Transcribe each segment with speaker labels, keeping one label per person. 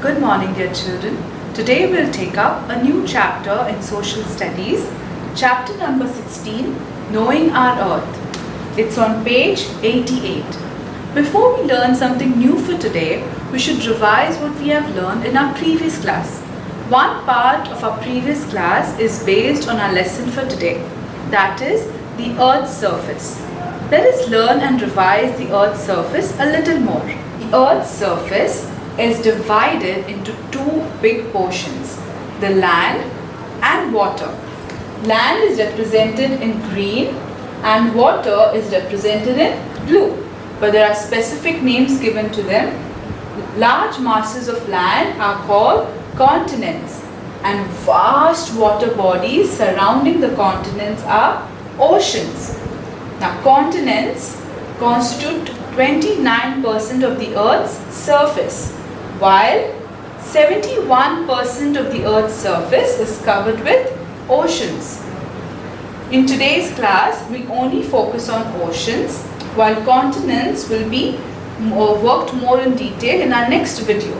Speaker 1: Good morning, dear children. Today we'll take up a new chapter in Social Studies, chapter number 16, Knowing Our Earth. It's on page 88. Before we learn something new for today, we should revise what we have learned in our previous class. One part of our previous class is based on our lesson for today, that is the Earth's surface. Let us learn and revise the Earth's surface a little more. The Earth's surface is divided into two big portions, the land and water. Land is represented in green and water is represented in blue, but there are specific names given to them. Large masses of land are called continents and vast water bodies surrounding the continents are oceans. Now, continents constitute 29% of the Earth's surface, while 71% of the Earth's surface is covered with oceans. In today's class, we only focus on oceans, while continents will be worked more in detail in our next video.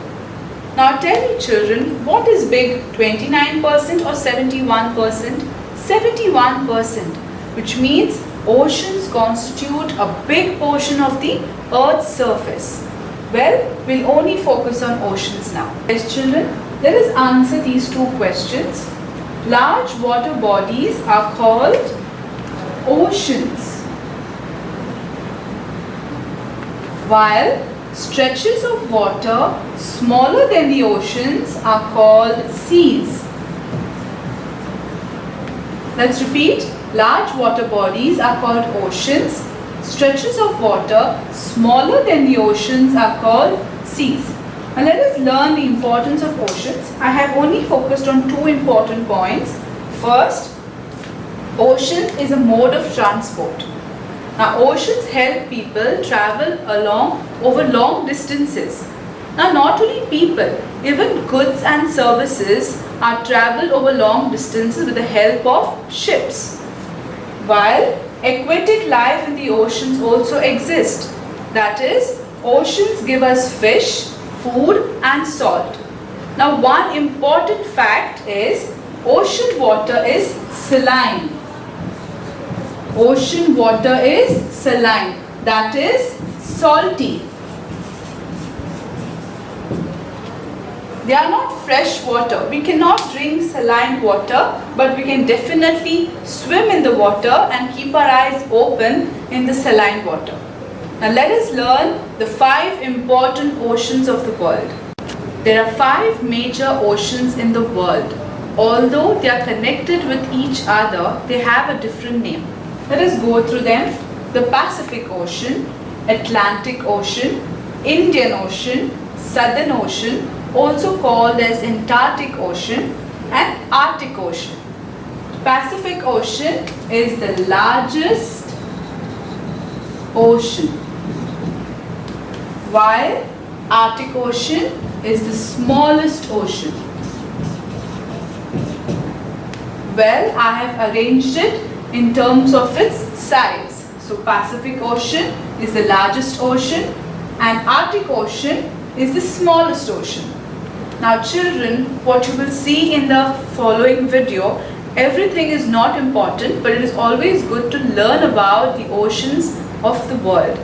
Speaker 1: Now tell me children, what is big, 29% or 71%? 71%, which means oceans constitute a big portion of the Earth's surface. Well, we'll only focus on oceans now. Yes children, let us answer these two questions. Large water bodies are called oceans, while stretches of water smaller than the oceans are called seas. Let's repeat. Large water bodies are called oceans. Stretches of water smaller than the oceans are called seas. Now let us learn the importance of oceans. I have only focused on two important points. First, ocean is a mode of transport. Now oceans help people travel over long distances. Now not only people, even goods and services are traveled over long distances with the help of ships. While aquatic life in the oceans also exists. That is, oceans give us fish, food and salt. Now one important fact is ocean water is saline. Ocean water is saline, that is salty. They are not fresh water. We cannot drink saline water, but we can definitely swim in the water and keep our eyes open in the saline water. Now let us learn the 5 important oceans of the world. There are 5 major oceans in the world. Although they are connected with each other, they have a different name. Let us go through them. The Pacific Ocean, Atlantic Ocean, Indian Ocean, Southern Ocean, also called as Antarctic Ocean, and Arctic Ocean. Pacific Ocean is the largest ocean, while Arctic Ocean is the smallest ocean. Well, I have arranged it in terms of its size. So Pacific Ocean is the largest ocean and Arctic Ocean is the smallest ocean. Now children, what you will see in the following video, everything is not important, but it is always good to learn about the oceans of the world.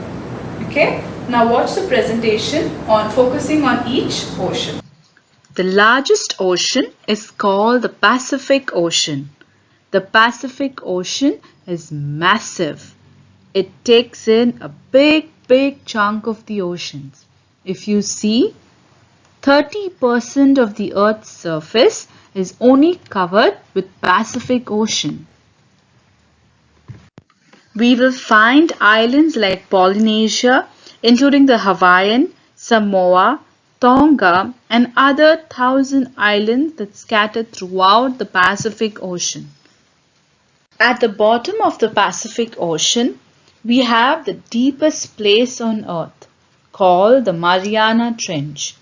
Speaker 1: Okay? Now watch the presentation on focusing on each ocean.
Speaker 2: The largest ocean is called the Pacific Ocean. The Pacific Ocean is massive. It takes in a big chunk of the oceans. If you see, 30% of the Earth's surface is only covered with Pacific Ocean. We will find islands like Polynesia, including the Hawaiian, Samoa, Tonga and other 1,000 islands that scatter throughout the Pacific Ocean. At the bottom of the Pacific Ocean, we have the deepest place on Earth, called the Mariana Trench.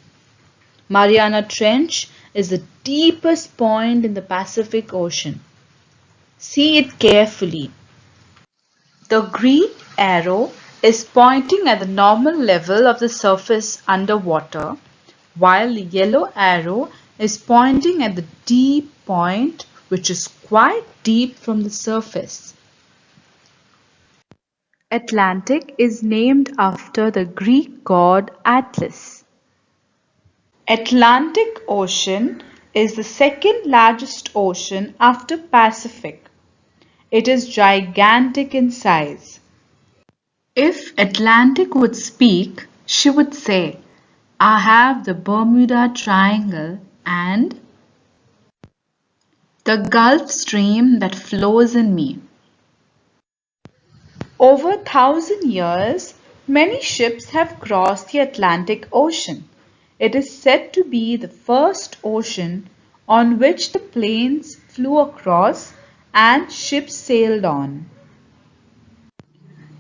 Speaker 2: Mariana Trench is the deepest point in the Pacific Ocean. See it carefully. The green arrow is pointing at the normal level of the surface underwater, while the yellow arrow is pointing at the deep point, which is quite deep from the surface. Atlantic is named after the Greek god Atlas. Atlantic Ocean is the second largest ocean after Pacific. It is gigantic in size. If Atlantic would speak, she would say, I have the Bermuda Triangle and the Gulf Stream that flows in me. Over 1,000 years, many ships have crossed the Atlantic Ocean. It is said to be the first ocean on which the planes flew across and ships sailed on.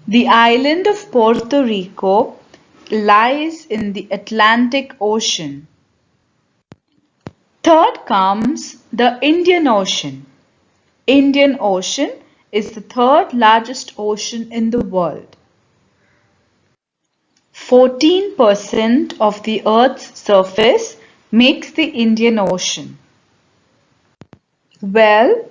Speaker 2: The island of Puerto Rico lies in the Atlantic Ocean. Third comes the Indian Ocean. Indian Ocean is the third largest ocean in the world. 14% of the Earth's surface makes the Indian Ocean. Well,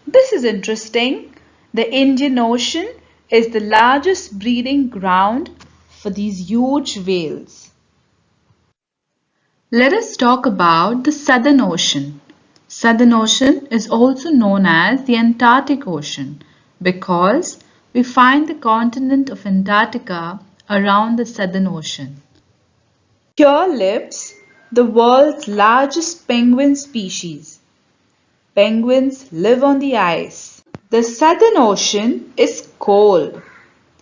Speaker 2: this is interesting. The Indian Ocean is the largest breeding ground for these huge whales. Let us talk about the Southern Ocean. Southern Ocean is also known as the Antarctic Ocean because we find the continent of Antarctica around the Southern Ocean. Here lives the world's largest penguin species. Penguins live on the ice. The Southern Ocean is cold.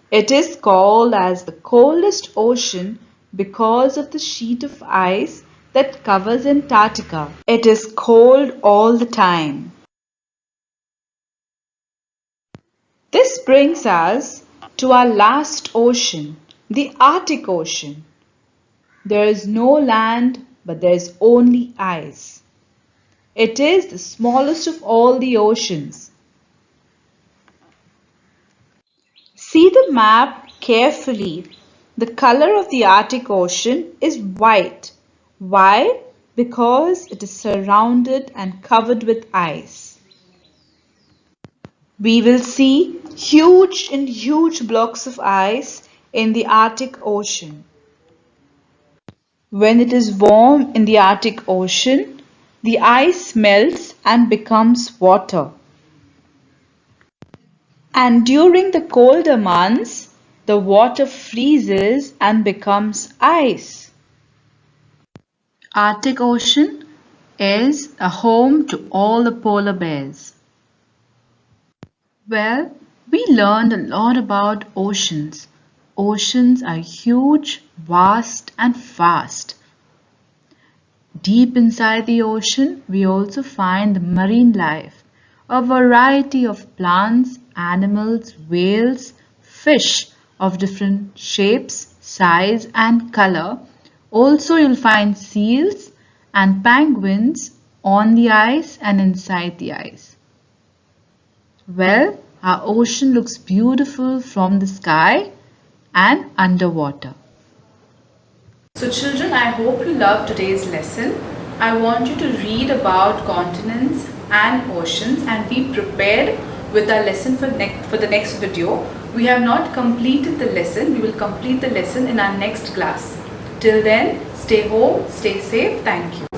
Speaker 2: It is called as the coldest ocean because of the sheet of ice that covers Antarctica. It is cold all the time. This brings us to our last ocean, the Arctic Ocean. There is no land, but there is only ice. It is the smallest of all the oceans. See the map carefully. The color of the Arctic Ocean is white. Why? Because it is surrounded and covered with ice. We will see huge blocks of ice in the Arctic Ocean. When it is warm in the Arctic Ocean, the ice melts and becomes water. And during the colder months, the water freezes and becomes ice. Arctic Ocean is a home to all the polar bears. Well, we learned a lot about oceans. Oceans are huge, vast and vast. Deep inside the ocean, we also find marine life, a variety of plants, animals, whales, fish of different shapes, size and color. Also, you'll find seals and penguins on the ice and inside the ice. Well, our ocean looks beautiful from the sky and underwater.
Speaker 1: So children, I hope you loved today's lesson. I want you to read about continents and oceans and be prepared with our lesson for the next video. We have not completed the lesson. We will complete the lesson in our next class. Till then, stay home, stay safe. Thank you.